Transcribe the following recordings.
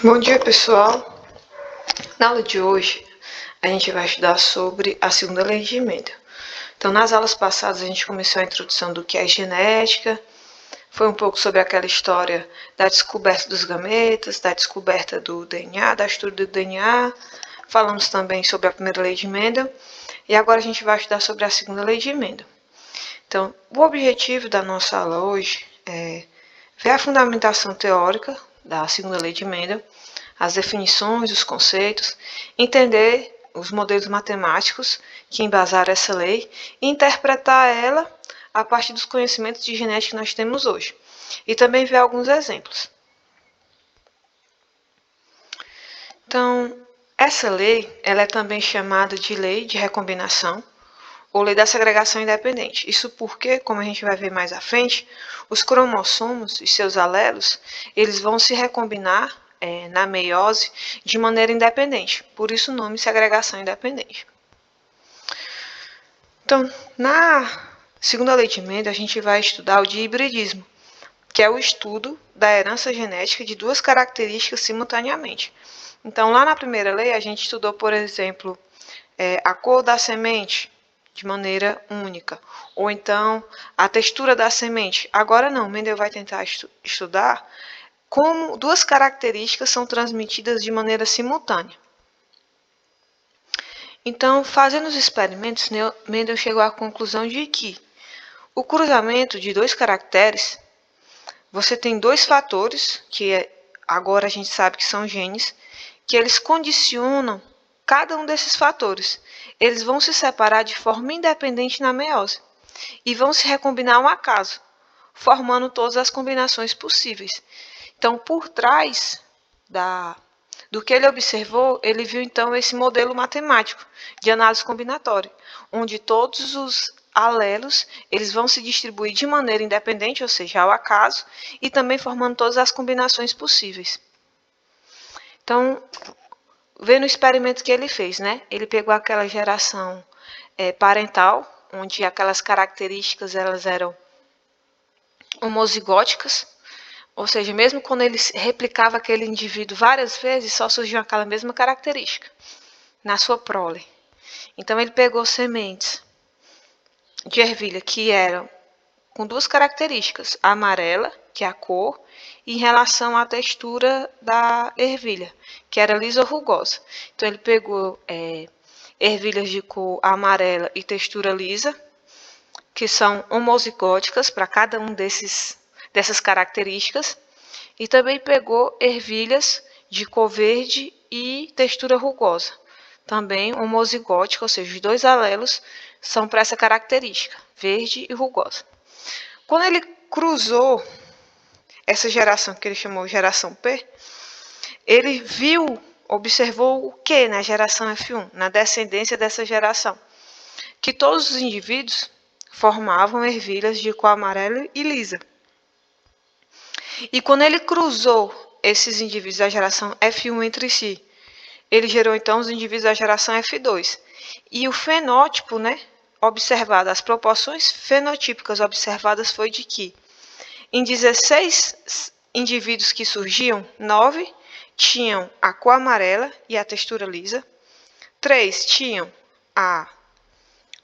Bom dia, pessoal. Na aula de hoje, a gente vai estudar sobre a segunda lei de Mendel. Então, nas aulas passadas, a gente começou a introdução do que é genética, foi um pouco sobre aquela história da descoberta dos gametas, da descoberta do DNA, da estrutura do DNA, falamos também sobre a primeira lei de Mendel, e agora a gente vai estudar sobre a segunda lei de Mendel. Então, o objetivo da nossa aula hoje é ver a fundamentação teórica da segunda lei de Mendel, as definições, os conceitos, entender os modelos matemáticos que embasaram essa lei e interpretar ela a partir dos conhecimentos de genética que nós temos hoje. E também ver alguns exemplos. Então, essa lei ela é também chamada de lei de recombinação ou lei da segregação independente. Isso porque, como a gente vai ver mais à frente, os cromossomos e seus alelos eles vão se recombinar na meiose de maneira independente. Por isso o nome segregação independente. Então, na segunda lei de Mendel, a gente vai estudar o de hibridismo, que é o estudo da herança genética de duas características simultaneamente. Então, lá na primeira lei, a gente estudou, por exemplo, a cor da semente de maneira única, ou então a textura da semente. Agora não, Mendel vai tentar estudar como duas características são transmitidas de maneira simultânea. Então, fazendo os experimentos, Mendel chegou à conclusão de que o cruzamento de dois caracteres, você tem dois fatores, que agora a gente sabe que são genes, que eles condicionam cada um desses fatores. Eles vão se separar de forma independente na meiose e vão se recombinar ao acaso, formando todas as combinações possíveis. Então, por trás do que ele observou, ele viu então esse modelo matemático de análise combinatória, onde todos os alelos eles vão se distribuir de maneira independente, ou seja, ao acaso, e também formando todas as combinações possíveis. Então, vendo o experimento que ele fez, né? Ele pegou aquela geração parental, onde aquelas características elas eram homozigóticas, ou seja, mesmo quando ele replicava aquele indivíduo várias vezes, só surgiu aquela mesma característica na sua prole. Então, ele pegou sementes de ervilha que eram com duas características, a amarela, que é a cor, e em relação à textura da ervilha, que era lisa ou rugosa. Então, ele pegou ervilhas de cor amarela e textura lisa, que são homozigóticas para cada um dessas características, e também pegou ervilhas de cor verde e textura rugosa, também homozigótica, ou seja, os dois alelos são para essa característica, verde e rugosa. Quando ele cruzou essa geração, que ele chamou geração P, ele observou o que na geração F1, na descendência dessa geração? Que todos os indivíduos formavam ervilhas de cor amarela e lisa. E quando ele cruzou esses indivíduos da geração F1 entre si, ele gerou então os indivíduos da geração F2. E o fenótipo, observado, as proporções fenotípicas observadas foi de que em 16 indivíduos que surgiam, 9 tinham a cor amarela e a textura lisa, 3 tinham a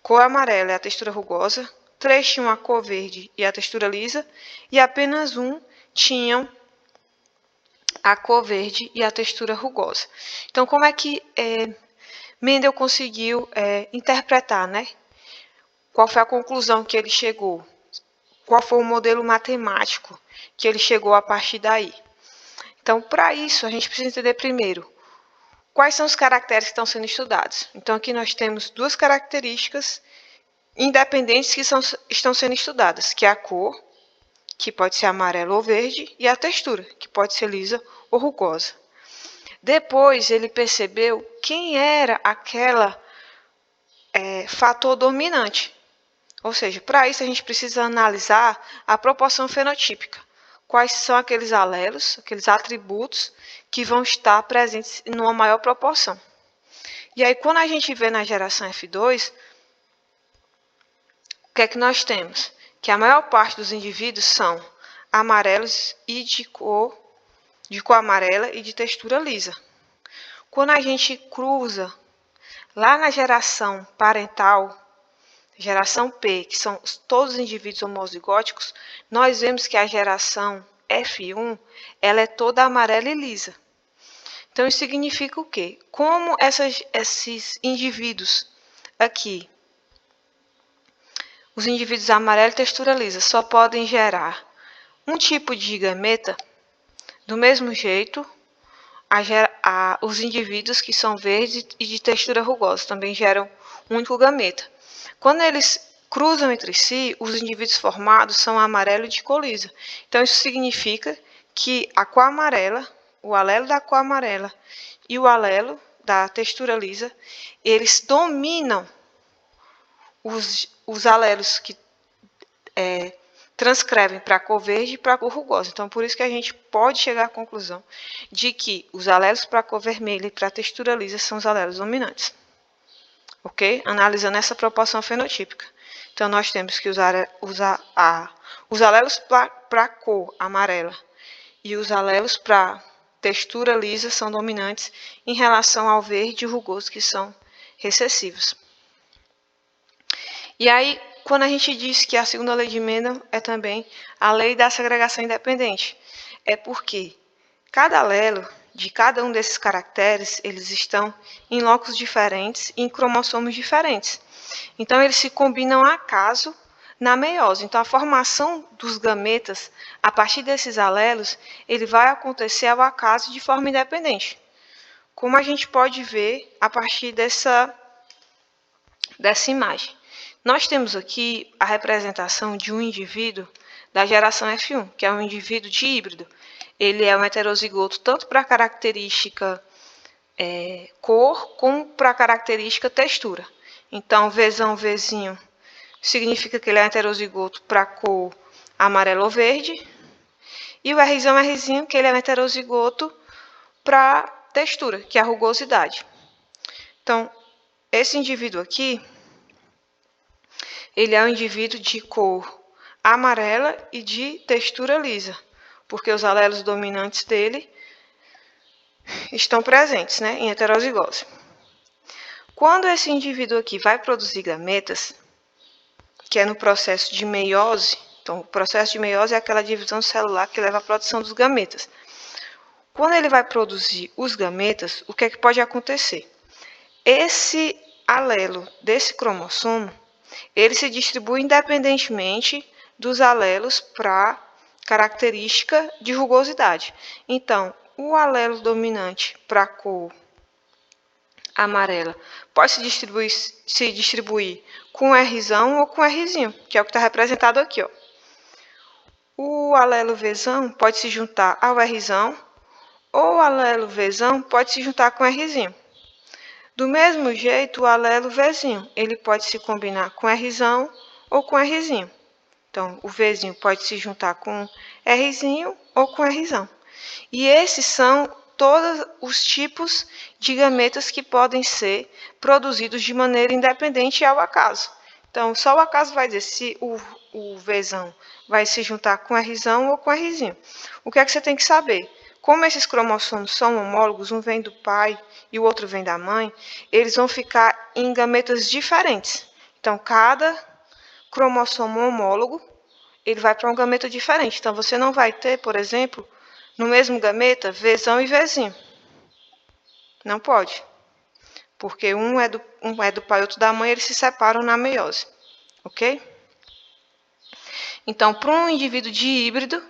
cor amarela e a textura rugosa, 3 tinham a cor verde e a textura lisa, e apenas um tinham a cor verde e a textura rugosa. Então, como é que Mendel conseguiu interpretar, qual foi a conclusão que ele chegou? Qual foi o modelo matemático que ele chegou a partir daí? Então, para isso, a gente precisa entender primeiro quais são os caracteres que estão sendo estudados. Então, aqui nós temos duas características independentes que estão sendo estudadas, que é a cor, que pode ser amarela ou verde, e a textura, que pode ser lisa ou rugosa. Depois, ele percebeu quem era aquela fator dominante. Ou seja, para isso a gente precisa analisar a proporção fenotípica. Quais são aqueles alelos, aqueles atributos que vão estar presentes numa maior proporção. E aí, quando a gente vê na geração F2, o que é que nós temos? Que a maior parte dos indivíduos são amarelos e de cor de cor amarela e de textura lisa. Quando a gente cruza lá na geração parental, geração P, que são todos os indivíduos homozigóticos, nós vemos que a geração F1 ela é toda amarela e lisa. Então, isso significa o quê? Como esses indivíduos aqui, os indivíduos amarelo e textura lisa, só podem gerar um tipo de gameta, do mesmo jeito, os indivíduos que são verdes e de textura rugosa também geram um único gameta. Quando eles cruzam entre si, os indivíduos formados são amarelo e de cor lisa. Então, isso significa que a cor amarela, o alelo da cor amarela e o alelo da textura lisa, eles dominam os alelos que transcrevem para a cor verde e para a cor rugosa. Então, por isso que a gente pode chegar à conclusão de que os alelos para a cor vermelha e para a textura lisa são os alelos dominantes. Ok? Analisando essa proporção fenotípica. Então, nós temos que os alelos para a cor amarela e os alelos para textura lisa são dominantes em relação ao verde e rugoso, que são recessivos. E aí, quando a gente diz que a segunda lei de Mendel é também a lei da segregação independente, é porque cada alelo de cada um desses caracteres, eles estão em locos diferentes e em cromossomos diferentes. Então, eles se combinam ao acaso na meiose. Então, a formação dos gametas, a partir desses alelos, ele vai acontecer ao acaso de forma independente. Como a gente pode ver a partir dessa imagem. Nós temos aqui a representação de um indivíduo da geração F1, que é um indivíduo de híbrido. Ele é um heterozigoto tanto para a característica cor, como para a característica textura. Então, Vzão, Vzinho, significa que ele é um heterozigoto para a cor amarelo ou verde. E o Rzão, Rzinho, que ele é um heterozigoto para a textura, que é a rugosidade. Então, esse indivíduo aqui, ele é um indivíduo de cor amarela e de textura lisa, porque os alelos dominantes dele estão presentes, né, em heterozigose. Quando esse indivíduo aqui vai produzir gametas, que é no processo de meiose, então o processo de meiose é aquela divisão celular que leva à produção dos gametas. Quando ele vai produzir os gametas, o que é que pode acontecer? Esse alelo desse cromossomo, ele se distribui independentemente dos alelos para característica de rugosidade. Então, o alelo dominante para a cor amarela pode se distribuir com Rzão ou com Rzinho, que é o que está representado aqui. Ó. O alelo Vzão pode se juntar ao Rzão, ou o alelo Vzão pode se juntar com Rzinho. Do mesmo jeito, o alelo Vzinho, ele pode se combinar com Rzão ou com Rzinho. Então, o Vzinho pode se juntar com Rzinho ou com Rzão. E esses são todos os tipos de gametas que podem ser produzidos de maneira independente e ao acaso. Então, só o acaso vai dizer se o Vzão vai se juntar com Rzão ou com Rzinho. O que é que você tem que saber? Como esses cromossomos são homólogos, um vem do pai e o outro vem da mãe, eles vão ficar em gametas diferentes. Então, cada cromossomo homólogo, ele vai para um gameta diferente. Então, você não vai ter, por exemplo, no mesmo gameta, Vzão e Vzinho. Não pode. Porque um é do pai e outro da mãe, eles se separam na meiose. Ok? Então, para um indivíduo de híbrido,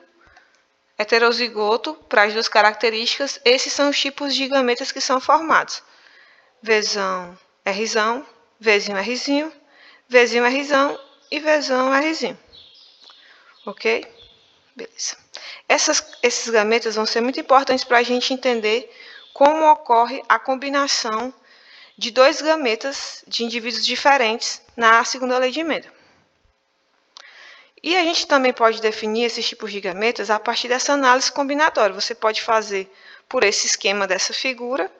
heterozigoto, para as duas características, esses são os tipos de gametas que são formados. Vzão, Rzão, Vzinho, Rzinho, Vzinho, Rzão e Vzão, Rzinho. Ok? Beleza. Esses gametas vão ser muito importantes para a gente entender como ocorre a combinação de dois gametas de indivíduos diferentes na segunda lei de Mendel. E a gente também pode definir esses tipos de gametas a partir dessa análise combinatória. Você pode fazer por esse esquema dessa figura,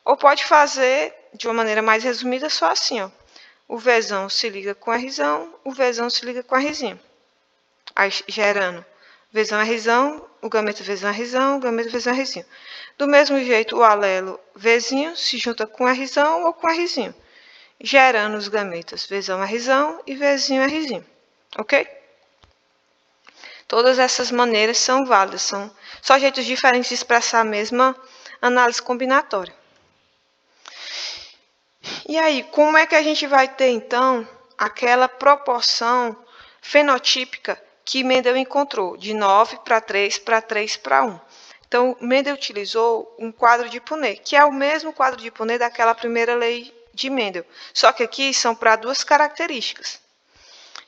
ou pode fazer de uma maneira mais resumida só assim, ó. O Vzão se liga com Rzão, o Vzão se liga com Rzinho, aí gerando Vzão Rzão, o gameta Vzão Rzão, o gameta Vzão Rzinho. Do mesmo jeito, o alelo Vzinho se junta com Rzão ou com Rzinho, gerando os gametas Vzão Rzão e Vzinho Rzinho. Ok? Todas essas maneiras são válidas, são só jeitos diferentes de expressar a mesma análise combinatória. E aí, como é que a gente vai ter, então, aquela proporção fenotípica que Mendel encontrou, de 9 para 3 para 3 para 1? Então, Mendel utilizou um quadro de Punnett, que é o mesmo quadro de Punnett daquela primeira lei de Mendel, só que aqui são para duas características.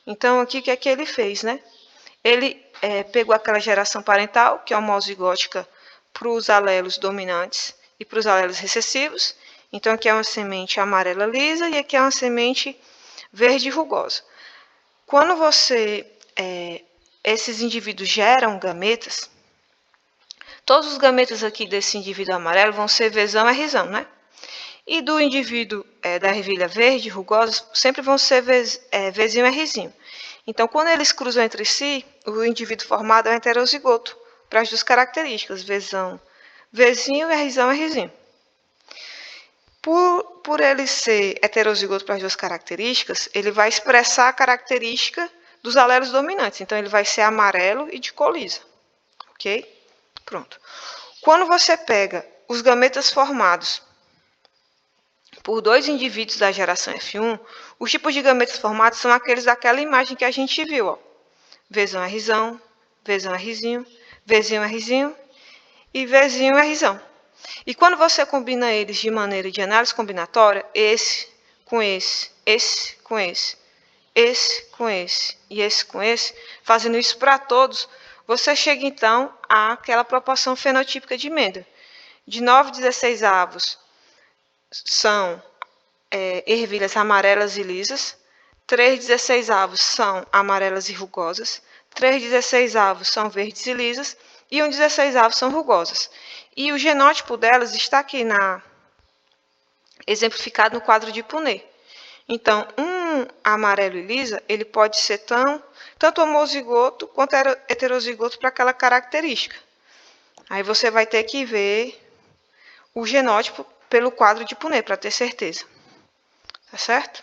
Então, aqui o que é que ele fez, né? Ele pegou aquela geração parental, que é homozigótica para os alelos dominantes e para os alelos recessivos. Então, aqui é uma semente amarela lisa e aqui é uma semente verde rugosa. Quando esses indivíduos geram gametas, todos os gametas aqui desse indivíduo amarelo vão ser Vzão e Rzão, né? E do indivíduo da ervilha verde rugosa, sempre vão ser Vzinho e Rzinho. Então, quando eles cruzam entre si, o indivíduo formado é um heterozigoto, para as duas características, Vzinho e Rzão e Rzinho. Por ele ser heterozigoto para as duas características, ele vai expressar a característica dos alelos dominantes. Então, ele vai ser amarelo e de cor lisa. Ok? Pronto. Quando você pega os gametas formados por dois indivíduos da geração F1, os tipos de gametas formados são aqueles daquela imagem que a gente viu. Ó. Vzão Rzão, Vzão Rzinho, Vzinho Rzinho e Vzinho Rzão. E quando você combina eles de maneira de análise combinatória, esse com esse, esse com esse, esse com esse e esse com esse, fazendo isso para todos, você chega então àquela proporção fenotípica de Mendel. De 9/16 são ervilhas amarelas e lisas, 3/16 são amarelas e rugosas, 3/16 são verdes e lisas e 1/16 são rugosas. E o genótipo delas está aqui exemplificado no quadro de Punnett. Então, um amarelo e lisa, ele pode ser tanto homozigoto quanto heterozigoto para aquela característica. Aí você vai ter que ver o genótipo pelo quadro de Punnett para ter certeza. Tá certo?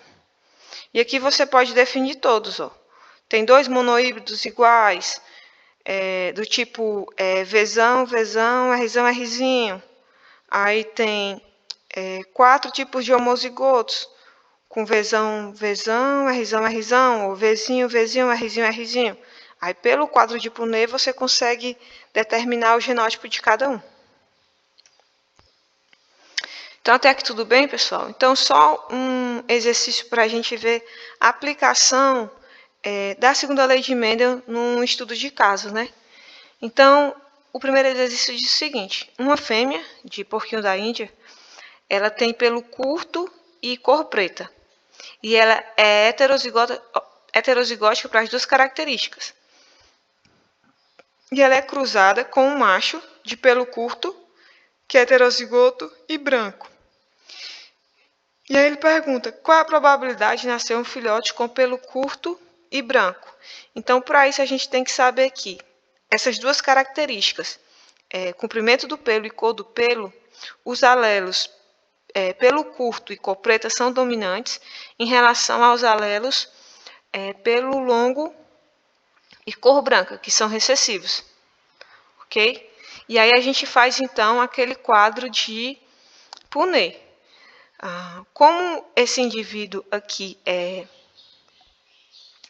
E aqui você pode definir todos. Ó. Tem dois monohíbridos iguais, do tipo Vzão, Rzão, Rzinho. Aí tem 4 tipos de homozigotos, com Vzão, Rzão, Rzão, ou Vzinho, Rzinho, Rzinho. Aí, pelo quadro de Punnett, você consegue determinar o genótipo de cada um. Então, até aqui tudo bem, pessoal? Então, só um exercício para a gente ver a aplicação da segunda lei de Mendel num estudo de caso, né? Então, o primeiro exercício diz o seguinte: uma fêmea de porquinho da Índia, ela tem pelo curto e cor preta. E ela é heterozigótica para as duas características. E ela é cruzada com um macho de pelo curto, que é heterozigoto e branco. E aí ele pergunta, qual a probabilidade de nascer um filhote com pelo curto e branco? Então, para isso, a gente tem que saber que essas duas características, comprimento do pelo e cor do pelo, os alelos pelo curto e cor preta são dominantes em relação aos alelos pelo longo e cor branca, que são recessivos. Ok? E aí a gente faz, então, aquele quadro de Punnett. Como esse indivíduo aqui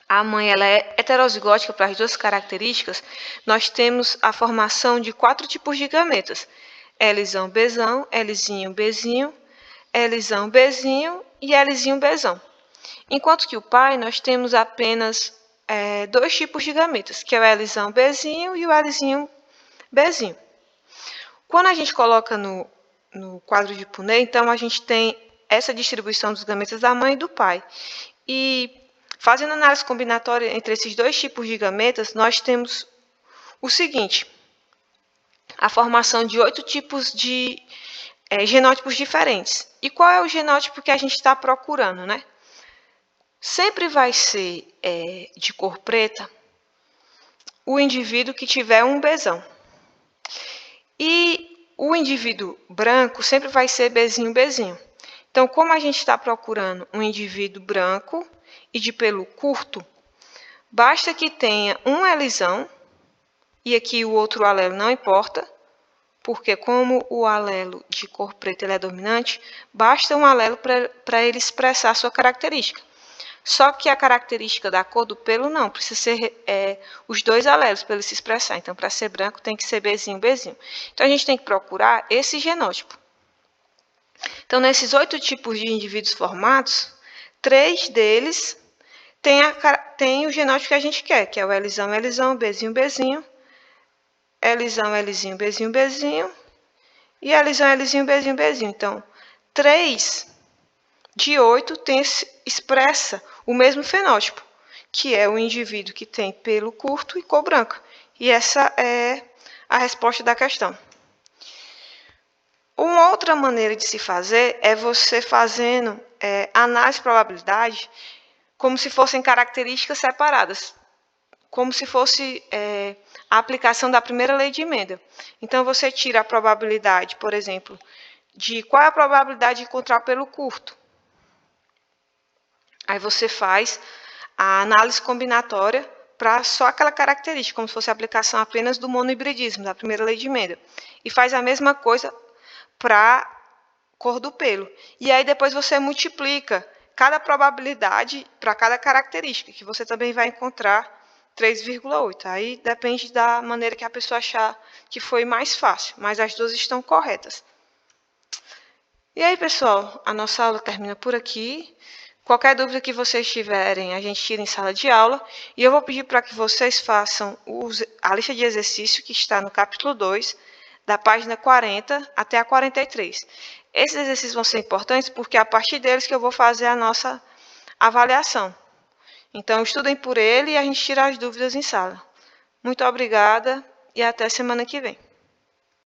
a mãe ela é heterozigótica para as duas características, nós temos a formação de 4 tipos de gametas. Lzão, Bzão, Lzinho, Bzinho, Lzão, Bzinho e Lzinho, Bzão. Enquanto que o pai, nós temos apenas 2 tipos de gametas, que é o Lzão, Bzinho e o Lzinho, Bzinho. Quando a gente coloca no quadro de Punnett, então a gente tem essa distribuição dos gametas da mãe e do pai. E fazendo análise combinatória entre esses 2 tipos de gametas, nós temos o seguinte: a formação de 8 tipos de genótipos diferentes. E qual é o genótipo que a gente está procurando, né? Sempre vai ser de cor preta o indivíduo que tiver um Bzão. E o indivíduo branco sempre vai ser Bzinho, Bzinho. Então, como a gente está procurando um indivíduo branco e de pelo curto, basta que tenha um Lzão, e aqui o outro alelo não importa, porque como o alelo de cor preta ele é dominante, basta um alelo para ele expressar a sua característica. Só que a característica da cor do pelo não, precisa ser os dois alelos para ele se expressar. Então, para ser branco, tem que ser Bzinho, Bzinho. Então, a gente tem que procurar esse genótipo. Então, nesses 8 tipos de indivíduos formados, 3 deles têm o genótipo que a gente quer, que é o Lzão, Lzão, Bzinho, Bzinho, Lzão, Lzinho, Bzinho, Bzinho, e Lzão, Lzinho, Bzinho, Bzinho. Então, 3 de 8 expressa o mesmo fenótipo, que é o indivíduo que tem pelo curto e cor branca. E essa é a resposta da questão. Uma outra maneira de se fazer é você fazendo análise de probabilidade como se fossem características separadas, como se fosse a aplicação da primeira lei de emenda. Então, você tira a probabilidade, por exemplo, de qual é a probabilidade de encontrar pelo curto. Aí você faz a análise combinatória para só aquela característica, como se fosse a aplicação apenas do monohibridismo, da primeira lei de emenda. E faz a mesma coisa para a cor do pelo. E aí depois você multiplica cada probabilidade para cada característica, que você também vai encontrar 3,8. Aí depende da maneira que a pessoa achar que foi mais fácil, mas as duas estão corretas. E aí, pessoal, a nossa aula termina por aqui. Qualquer dúvida que vocês tiverem, a gente tira em sala de aula. E eu vou pedir para que vocês façam a lista de exercício que está no capítulo 2, da página 40 até a 43. Esses exercícios vão ser importantes porque é a partir deles que eu vou fazer a nossa avaliação. Então, estudem por ele e a gente tira as dúvidas em sala. Muito obrigada e até semana que vem.